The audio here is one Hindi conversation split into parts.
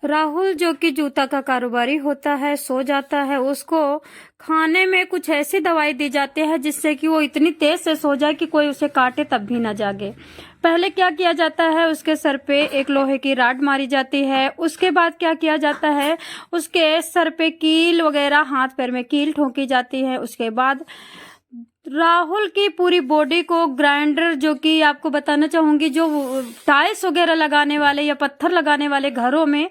राहुल जो कि जूता का कारोबारी होता है, सो जाता है। उसको खाने में कुछ ऐसी दवाई दी जाती है जिससे कि वो इतनी तेज से सो जाए कि कोई उसे काटे तब भी ना जागे। पहले क्या किया जाता है, उसके सर पे एक लोहे की राड मारी जाती है। उसके बाद क्या किया जाता है, उसके सर पे कील वगैरह, हाथ पैर में कील ठोकी जाती है। उसके बाद राहुल की पूरी बॉडी को ग्राइंडर, जो कि आपको बताना चाहूंगी, जो टाइल्स वगैरह लगाने वाले या पत्थर लगाने वाले घरों में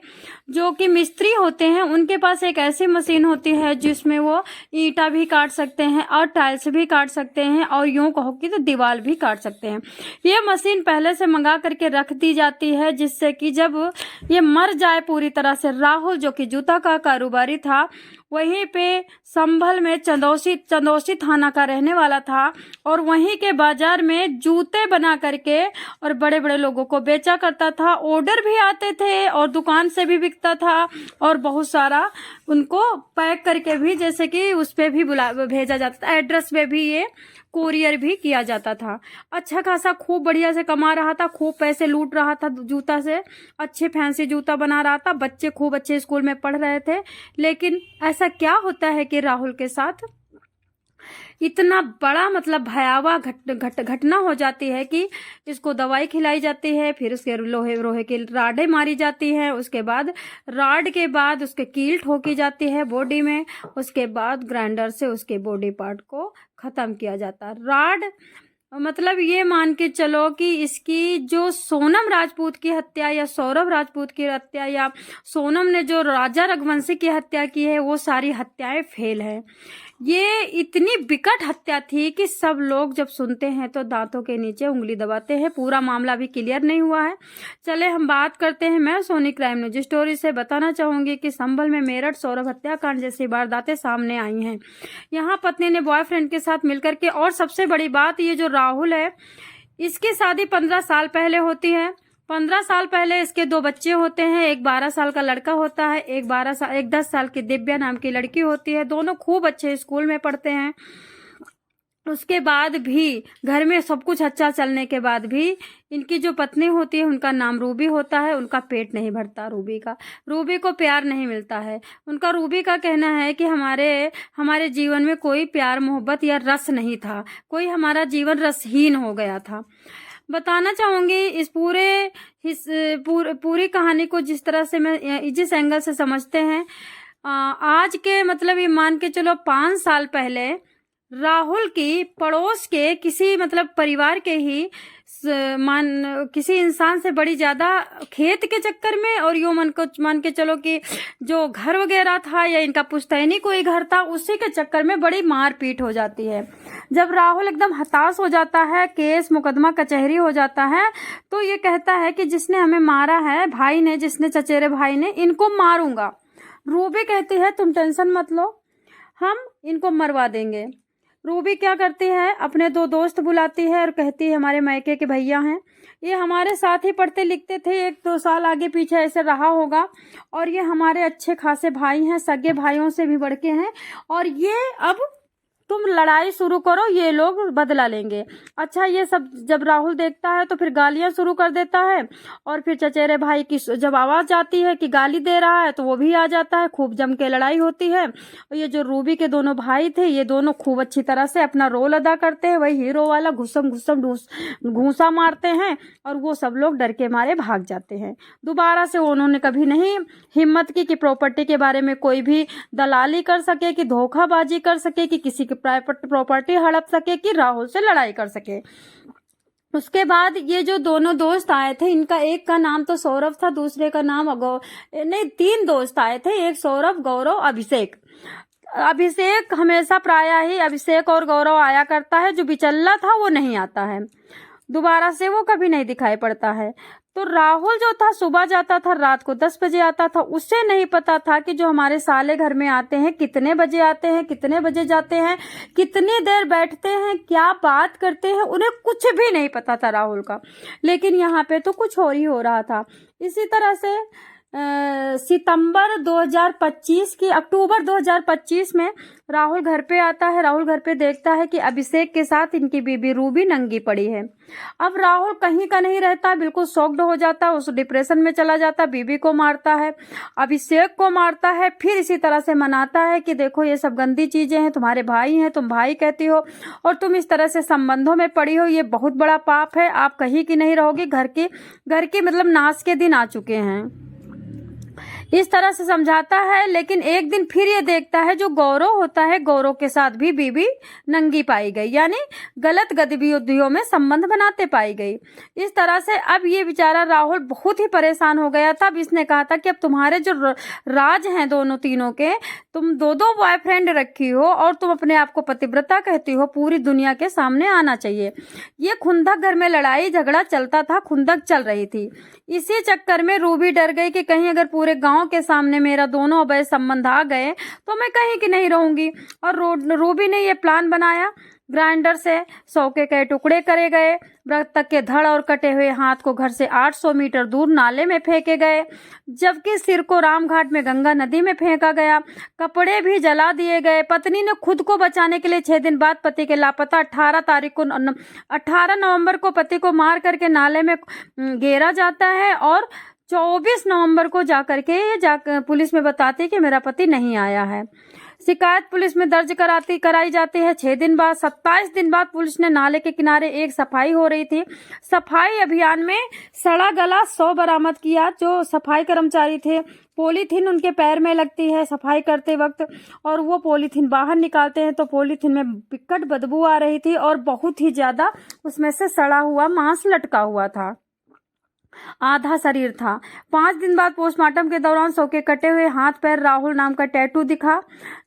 जो कि मिस्त्री होते हैं, उनके पास एक ऐसी मशीन होती है जिसमें वो ईंटा भी काट सकते हैं और टाइल्स भी काट सकते हैं और यूं कहो कि तो दीवार भी काट सकते हैं। ये मशीन पहले से मंगा करके रख दी जाती है जिससे कि जब ये मर जाए पूरी तरह से। राहुल जो कि जूता का कारोबारी था, वहीं पे संभल में चंदौसी थाना का रहने वाला था और वहीं के बाजार में जूते बना करके और बड़े बड़े लोगों को बेचा करता था। ऑर्डर भी आते थे और दुकान से भी बिकता था और बहुत सारा उनको पैक करके भी, जैसे कि उस पे भी भेजा जाता था, एड्रेस पे भी ये कोरियर भी किया जाता था। अच्छा खासा खूब बढ़िया से कमा रहा था, खूब पैसे लूट रहा था जूता से, अच्छे फैंसी जूता बना रहा था, बच्चे खूब अच्छे स्कूल में पढ़ रहे थे। लेकिन ऐसा क्या होता है कि राहुल के साथ इतना बड़ा मतलब भयावह घटना हो जाती है कि इसको दवाई खिलाई जाती है, फिर उसके लोहे की राडें मारी जाती हैं, उसके बाद राड के बाद उसके कील ठोकी जाती है बॉडी में, उसके बाद ग्राइंडर से उसके बॉडी पार्ट को खत्म किया जाता है। राड मतलब ये मान के चलो कि इसकी जो सोनम राजपूत की हत्या या सौरभ राजपूत की हत्या या सोनम ने जो राजा रघुवंशी की हत्या की है, वो सारी हत्याएं फेल है। ये इतनी विकट हत्या थी कि सब लोग जब सुनते हैं तो दांतों के नीचे उंगली दबाते हैं। पूरा मामला भी क्लियर नहीं हुआ है। चले हम बात करते हैं। मैं सोनी क्राइम न्यूज स्टोरी से बताना चाहूंगी कि संभल में मेरठ सौरभ हत्याकांड जैसी वारदातें सामने आई हैं। यहाँ पत्नी ने बॉयफ्रेंड के साथ मिलकर के, और सबसे बड़ी बात, ये जो राहुल है, इसकी शादी 15 साल पहले होती है। 15 साल पहले इसके 2 बच्चे होते हैं। एक 12 साल का लड़का होता है, एक 10 साल की दिव्या नाम की लड़की होती है। दोनों खूब अच्छे स्कूल में पढ़ते हैं। उसके बाद भी घर में सब कुछ अच्छा चलने के बाद भी इनकी जो पत्नी होती है, उनका नाम रूबी होता है। उनका पेट नहीं भरता रूबी को प्यार नहीं मिलता है। उनका रूबी का कहना है कि हमारे जीवन में कोई प्यार मोहब्बत या रस नहीं था, कोई हमारा जीवन रसहीन हो गया था। बताना चाहूंगी इस पूरी कहानी को जिस तरह से मैं जिस एंगल से समझते हैं। आज के मतलब ये मान के चलो 5 साल पहले राहुल की पड़ोस के किसी मतलब परिवार के ही किसी इंसान से बड़ी ज्यादा खेत के चक्कर में, और यो मान के चलो कि जो घर वगैरह था या इनका पुश्तैनी कोई घर था, उसी के चक्कर में बड़ी मारपीट हो जाती है। जब राहुल एकदम हताश हो जाता है, केस मुकदमा कचहरी हो जाता है, तो ये कहता है कि जिसने हमें मारा है, भाई ने, जिसने चचेरे भाई ने, इनको मारूंगा। रूबी कहती है तुम टेंशन मत लो, हम इनको मरवा देंगे। रूबी क्या करती है, अपने 2 दोस्त बुलाती है और कहती है हमारे मायके के भैया हैं, ये हमारे साथ ही पढ़ते लिखते थे, 1-2 साल आगे पीछे ऐसे रहा होगा, और ये हमारे अच्छे खासे भाई हैं, सगे भाइयों से भी बढ़ के हैं, और ये अब तुम लड़ाई शुरू करो, ये लोग बदला लेंगे। अच्छा, ये सब जब राहुल देखता है तो फिर गालियां शुरू कर देता है, और फिर चचेरे भाई की जब आवाज आती है कि गाली दे रहा है तो वो भी आ जाता है। खूब जम के लड़ाई होती है, और ये जो रूबी के दोनों भाई थे, ये दोनों खूब अच्छी तरह से अपना रोल अदा करते हैं, वही हीरो वाला घुसम घूसा मारते हैं, और वो सब लोग डर के मारे भाग जाते हैं। दोबारा से उन्होंने कभी नहीं हिम्मत की कि प्रॉपर्टी के बारे में कोई भी दलाली कर सके, कि धोखाबाजी कर सके, कि किसी की प्रॉपर्टी हड़प सके, कि राहुल से लड़ाई कर सके। उसके बाद ये जो दोनों दोस्त आए थे, इनका एक का नाम तो सौरभ था, दूसरे का नाम नहीं, 3 दोस्त आए थे, एक सौरभ, गौरव, अभिषेक हमेशा प्रायः ही अभिषेक और गौरव आया करता है। जो बिचल्ला था वो नहीं आता है, दोबारा से वो कभी नहीं दिखाई पड़ता है। तो राहुल जो था सुबह जाता था, रात को 10 बजे आता था। उससे नहीं पता था कि जो हमारे साले घर में आते हैं, कितने बजे आते हैं, कितने बजे जाते हैं, कितनी देर बैठते हैं, क्या बात करते हैं, उन्हें कुछ भी नहीं पता था राहुल का। लेकिन यहाँ पे तो कुछ और ही हो रहा था। इसी तरह से सितंबर 2025 की अक्टूबर 2025 में राहुल घर पे आता है। राहुल घर पे देखता है कि अभिषेक के साथ इनकी बीबी रूबी नंगी पड़ी है। अब राहुल कहीं का नहीं रहता, बिल्कुल शॉक्ड हो जाता, उस डिप्रेशन में चला जाता, बीबी को मारता है, अभिषेक को मारता है, फिर इसी तरह से मनाता है कि देखो ये सब गंदी चीजें हैं, तुम्हारे भाई हैं, तुम भाई कहती हो और तुम इस तरह से संबंधों में पड़ी हो, ये बहुत बड़ा पाप है, आप कहीं की नहीं रहोगी, घर की मतलब नाश के दिन आ चुके हैं, इस तरह से समझाता है। लेकिन एक दिन फिर ये देखता है जो गौरव होता है, गौरव के साथ भी बीबी नंगी पाई गई, यानी गलत गतिविधियों में संबंध बनाते पाई गई। इस तरह से अब ये बेचारा राहुल बहुत ही परेशान हो गया था। अब इसने कहा था कि अब तुम्हारे जो राज हैं दोनों तीनों के, तुम दो दो बॉयफ्रेंड रखी हो और तुम अपने आप को पतिव्रता कहती हो, पूरी दुनिया के सामने आना चाहिए। ये खुंदक घर में लड़ाई झगड़ा चलता था, खुंदक चल रही थी। इसी चक्कर में रूबी डर गई कि कहीं अगर पूरे गांव के सामने मेरा दोनों अवैध संबंध आ गए तो मैं कहीं की नहीं रहूंगी। और रूबी ने ये प्लान बनाया। ग्राइंडर से 100 के टुकड़े करे गए, मृतक के धड़ और कटे हुए हाथ को घर से 800 मीटर दूर नाले में फेंके गए, जबकि सिर को रामघाट में गंगा नदी में फेंका गया। कपड़े भी जला दिए गए। पत्नी ने खुद को बचाने के लिए 6 दिन बाद पति के लापता 18 नवंबर को पति को मार करके नाले में गिरा जाता है और 24 नवंबर को जाकर पुलिस में बताती कि मेरा पति नहीं आया है। शिकायत पुलिस में दर्ज कराई जाती है। 6 दिन बाद 27 दिन बाद पुलिस ने नाले के किनारे एक सफाई हो रही थी, सफाई अभियान में सड़ा गला 100 बरामद किया। जो सफाई कर्मचारी थे, पॉलीथीन उनके पैर में लगती है सफाई करते वक्त और वो पॉलीथीन बाहर निकालते हैं तो पॉलीथीन में विकट बदबू आ रही थी और बहुत ही ज्यादा उसमें से सड़ा हुआ मांस लटका हुआ था, आधा शरीर था। 5 दिन बाद पोस्टमार्टम के दौरान 100 के कटे हुए हाथ पैर राहुल नाम का टैटू दिखा,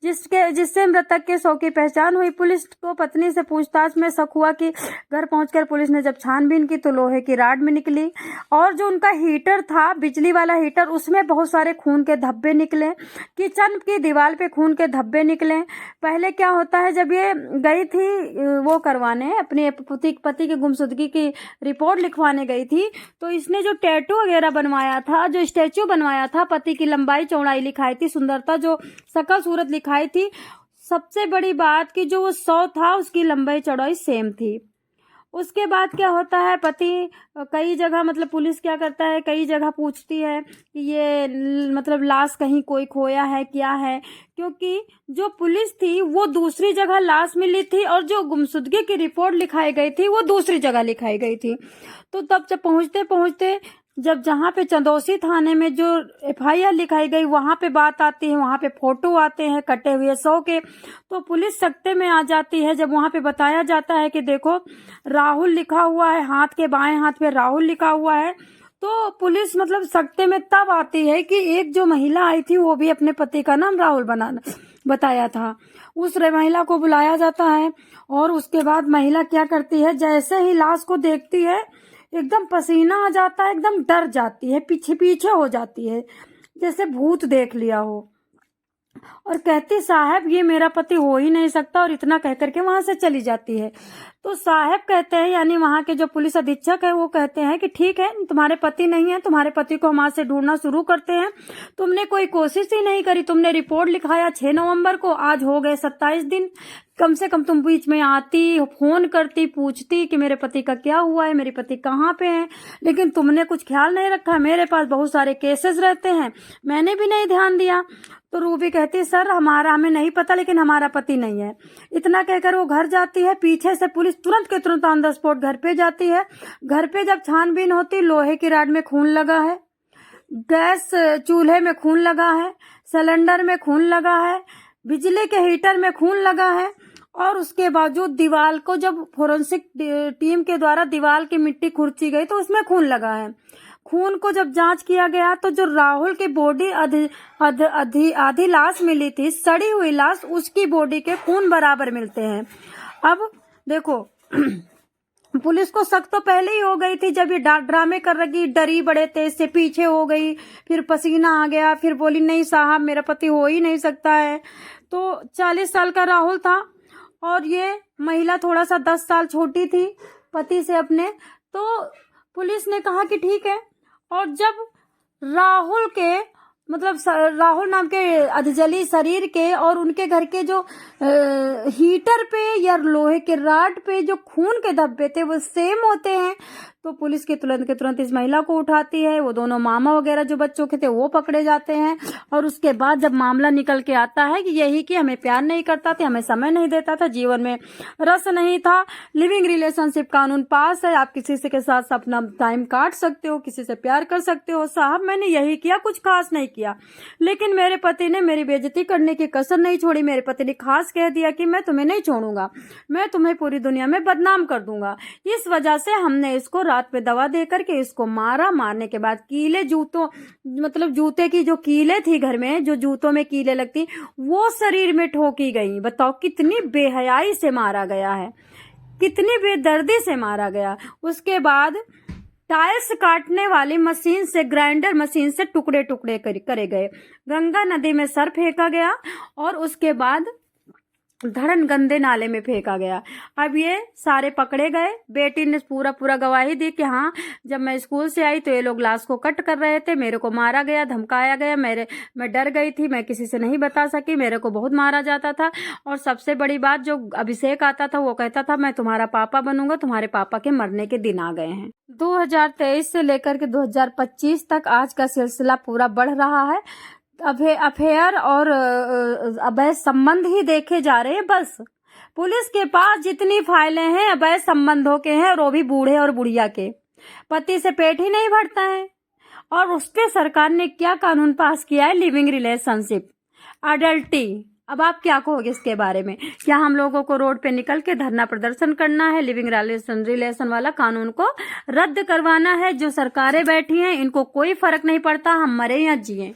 जिससे मृतक के 100 की पहचान हुई। पुलिस को पत्नी से पूछताछ में शक हुआ कि घर पहुंचकर पुलिस ने जब छानबीन की तो लोहे की राड में निकली और जो उनका हीटर था, बिजली वाला हीटर, उसमें बहुत सारे खून के धब्बे निकले। किचन की दीवार पे खून के धब्बे निकले। पहले क्या होता है, जब ये गई थी वो करवाने अपने पति की गुमशुदगी की रिपोर्ट लिखवाने गई थी, तो इसने जो टैटू वगैरह बनवाया था, जो स्टैचू बनवाया था, पति की लंबाई चौड़ाई लिखाई थी, सुंदरता जो शकल सूरत लिखाई थी। सबसे बड़ी बात कि जो वो 100 था उसकी लंबाई चौड़ाई सेम थी। उसके बाद क्या होता है, पति कई जगह मतलब पुलिस क्या करता है, कई जगह पूछती है कि ये मतलब लाश कहीं कोई खोया है क्या है, क्योंकि जो पुलिस थी वो दूसरी जगह लाश मिली थी और जो गुमशुदगी की रिपोर्ट लिखाई गई थी वो दूसरी जगह लिखाई गई थी। तो तब जब पहुंचते जब जहाँ पे चंदौसी थाने में जो FIR लिखाई गई वहां पे बात आती है, वहां पे फोटो आते हैं कटे हुए 100 के, तो पुलिस सकते में आ जाती है। जब वहां पे बताया जाता है कि देखो राहुल लिखा हुआ है, हाथ के बाएं हाथ पे राहुल लिखा हुआ है, तो पुलिस मतलब सकते में तब आती है कि एक जो महिला आई थी वो भी अपने पति का नाम राहुल बताया था। उस महिला को बुलाया जाता है और उसके बाद महिला क्या करती है, जैसे ही लाश को देखती है एकदम पसीना आ जाता है, एकदम डर जाती है, पीछे हो जाती है, जैसे भूत देख लिया हो, और कहती साहब ये मेरा पति हो ही नहीं सकता, और इतना कह करके वहां से चली जाती है। तो साहब कहते हैं, यानी वहां के जो पुलिस अधीक्षक है वो कहते हैं कि ठीक है, तुम्हारे पति नहीं है, तुम्हारे पति को हम आज से ढूंढना शुरू करते हैं। तुमने कोई कोशिश ही नहीं करी, तुमने रिपोर्ट लिखाया 6 नवंबर को, आज हो गए 27 दिन। कम से कम तुम बीच में आती, फोन करती, पूछती कि मेरे पति का क्या हुआ है, मेरे पति कहाँ पे हैं, लेकिन तुमने कुछ ख्याल नहीं रखा। मेरे पास बहुत सारे केसेस रहते हैं, मैंने भी नहीं ध्यान दिया। तो रूबी कहती सर हमें नहीं पता, लेकिन हमारा पति नहीं है। इतना कहकर वो घर जाती है। पीछे से पुलिस तुरंत के तुरंत ऑन द स्पॉट घर पे जाती है। घर पे जब छानबीन होती, लोहे की राड में खून लगा है, गैस चूल्हे में खून लगा है, सिलेंडर में खून लगा है, बिजली के हीटर में खून लगा है, और उसके बावजूद दीवार को जब फोरेंसिक टीम के द्वारा दीवार की मिट्टी खुरची गई तो उसमें खून लगा है। खून को जब जांच किया गया तो जो राहुल की बॉडी आधी लाश मिली थी, सड़ी हुई लाश, उसकी बॉडी के खून बराबर मिलते हैं। अब देखो पुलिस को शक तो पहले ही हो गई थी, जब ये ड्रामे कर रही, डरी बड़े तेज से, पीछे हो गई, फिर पसीना आ गया, फिर बोली नहीं साहब मेरा पति हो ही नहीं सकता है। तो 40 साल का राहुल था और ये महिला थोड़ा सा 10 साल छोटी थी पति से अपने। तो पुलिस ने कहा कि ठीक है, और जब राहुल के मतलब राहुल नाम के अधजली शरीर के और उनके घर के जो हीटर पे या लोहे के राड पे जो खून के धब्बे थे वो सेम होते हैं। तो पुलिस के तुरंत इस महिला को उठाती है। वो दोनों मामा वगैरह जो बच्चों के थे वो पकड़े जाते हैं। और उसके बाद जब मामला निकल के आता है कि यही कि हमें प्यार नहीं करता था, हमें समय नहीं देता था, जीवन में रस नहीं था, लिविंग रिलेशनशिप कानून पास है, आप किसी से के साथ अपना टाइम काट सकते हो, किसी से प्यार कर सकते हो। साहब मैंने यही किया, कुछ खास नहीं किया, लेकिन मेरे पति ने मेरी बेइज्जती करने की कसर नहीं छोड़ी। मेरे पति ने खास कह दिया कि मैं तुम्हें नहीं छोड़ूंगा, मैं तुम्हें पूरी दुनिया में बदनाम कर दूंगा। इस वजह से हमने इसको रात में दवा दे करके इसको मारा। मारने के बाद कीले जूतों मतलब जूते की जो कीले थी घर में, जो जूतों में कीले लगती, वो शरीर में ठोकी गई। बताओ कितनी बेहयाई से मारा गया है, कितनी बेदर्दी से मारा गया। उसके बाद टाइल्स काटने वाली मशीन से, ग्राइंडर मशीन से टुकड़े टुकड़े करे गए, गंगा नदी में सर फेंका गया और उसके बाद धड़न गंदे नाले में फेंका गया। अब ये सारे पकड़े गए। बेटी ने पूरा गवाही दी कि हाँ, जब मैं स्कूल से आई तो ये लोग लाश को कट कर रहे थे, मेरे को मारा गया, धमकाया गया, मैं डर गई थी, मैं किसी से नहीं बता सकी, मेरे को बहुत मारा जाता था। और सबसे बड़ी बात, जो अभिषेक आता था वो कहता था मैं तुम्हारा पापा बनूंगा। तुम्हारे पापा के मरने के दिन आ गए हैं। 2023 से लेकर के 2025 तक आज का सिलसिला पूरा बढ़ रहा है। अफेयर और अवैध संबंध ही देखे जा रहे हैं। बस पुलिस के पास जितनी फाइलें हैं अवैध संबंधों के हैं, और वो भी बूढ़े और बुढ़िया के। पति से पेट ही नहीं भरता है। और उस पे सरकार ने क्या कानून पास किया है, लिविंग रिलेशनशिप, अडल्टी। अब आप क्या कहोगे इसके बारे में? क्या हम लोगों को रोड पे निकल के धरना प्रदर्शन करना है, लिविंग रिलेशन वाला कानून को रद्द करवाना है? जो सरकारें बैठी हैं इनको कोई फर्क नहीं पड़ता, हम मरे या जिए।